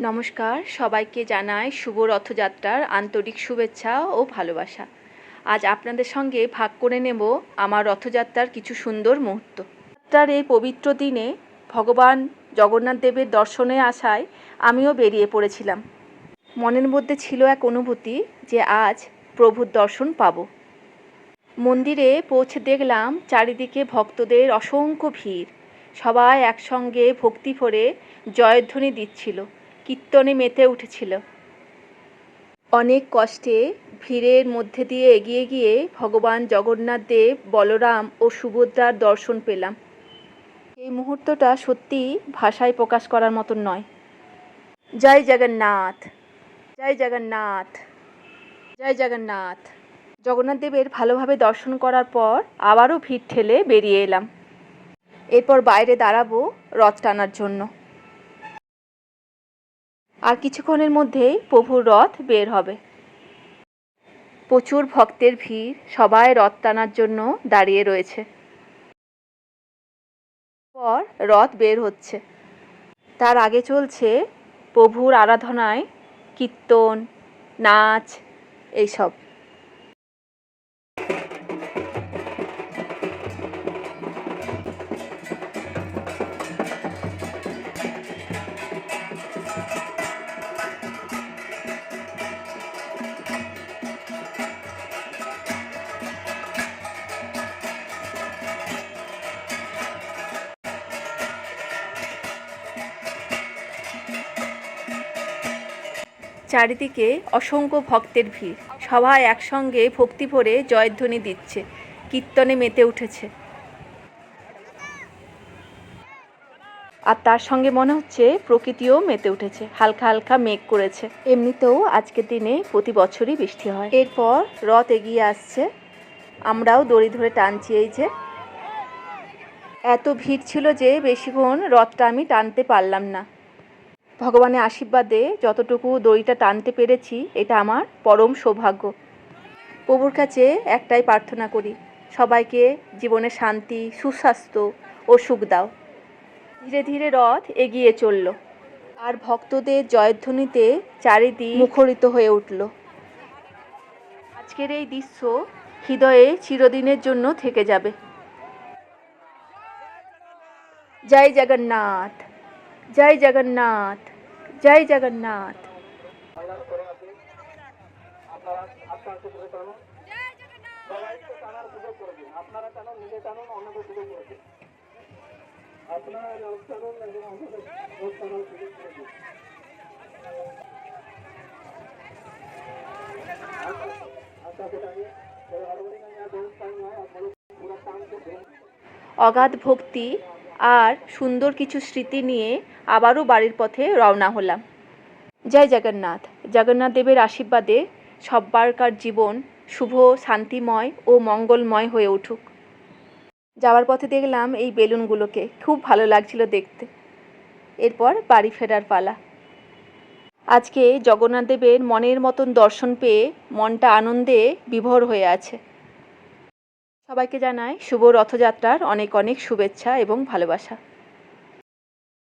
নমস্কার, সবাইকে জানাই শুভ রথযাত্রার আন্তরিক শুভেচ্ছা ও ভালোবাসা। আজ আপনাদের সঙ্গে ভাগ করে নেব আমার রথযাত্রার কিছু সুন্দর মুহূর্ত। যাত্রার এই পবিত্র দিনে ভগবান জগন্নাথ দেবের দর্শনে আসায় আমিও বেরিয়ে পড়েছিলাম। মনের মধ্যে ছিল এক অনুভূতি যে আজ প্রভুর দর্শন পাব। মন্দিরে পৌঁছে দেখলাম চারিদিকে ভক্তদের অসংখ্য ভিড়। সবাই একসঙ্গে ভক্তি ভরে জয়ধ্বনি দিচ্ছিল, কীর্তনে মেতে উঠেছিল। অনেক কষ্টে ভিড়ের মধ্যে দিয়ে এগিয়ে গিয়ে ভগবান জগন্নাথ দেব, বলরাম ও সুভদ্রার দর্শন পেলাম। এই মুহূর্তটা সত্যি ভাষায় প্রকাশ করার মতন নয়। জয় জগন্নাথ, জয় জগন্নাথ, জয় জগন্নাথ। জগন্নাথ দেবের ভালোভাবে দর্শন করার পর আবারও ভিড় ঠেলে বেরিয়ে এলাম। এরপর বাইরে দাঁড়াবো রথ টানার জন্য। আর কিছুক্ষণের মধ্যেই প্রভুর রথ বের হবে। প্রচুর ভক্তের ভিড়, সবাই রথ টানার জন্য দাঁড়িয়ে রয়েছে। পর রথ বের হচ্ছে, তার আগে চলছে প্রভুর আরাধনায় কীর্তন, নাচ, এইসব। চারিদিকে অসংখ্য ভক্তের ভিড়, সবাই একসঙ্গে ভক্তি ভরে জয়ধ্বনি দিচ্ছে, কীর্তনে মেতে উঠেছে। আর তার সঙ্গে মনে হচ্ছে প্রকৃতিও মেতে উঠেছে, হালকা হালকা মেঘ করেছে। এমনিতেও আজকের দিনে প্রতি বছরই বৃষ্টি হয়। এরপর রথ এগিয়ে আসছে, আমরাও দড়ি ধরে টানছি। এই যে এত ভিড় ছিল যে বেশিক্ষণ রথটা আমি টানতে পারলাম না। ভগবানের আশীর্বাদে যতটুকু দড়িটা টানতে পেরেছি, এটা আমার পরম সৌভাগ্য। প্রভুর কাছে একটাই প্রার্থনা করি, সবাইকে জীবনে শান্তি, সুস্বাস্থ্য ও সুখ দাও। ধীরে ধীরে রথ এগিয়ে চলল, আর ভক্তদের জয়ধ্বনিতে চারিদিক মুখরিত হয়ে উঠল। আজকের এই দৃশ্য হৃদয়ে চিরদিনের জন্য থেকে যাবে। জয় জগন্নাথ, জয় জগন্নাথ, জয় জগন্নাথ। অগাধ ভক্তি আর সুন্দর কিছু স্মৃতি নিয়ে আবারও বাড়ির পথে রওনা হলাম। জয় জগন্নাথ। জগন্নাথ দেবের আশীর্বাদে সব্বারকার জীবন শুভ, শান্তিময় ও মঙ্গলময় হয়ে উঠুক। যাওয়ার পথে দেখলাম এই বেলুনগুলোকে, খুব ভালো লাগছিল দেখতে। এরপর বাড়ি ফেরার পালা। আজকে জগন্নাথ দেবের মনের মতন দর্শন পেয়ে মনটা আনন্দে বিভোর হয়ে আছে। সবাইকে জানাই শুভ রথযাত্রার অনেক অনেক শুভেচ্ছা এবং ভালোবাসা।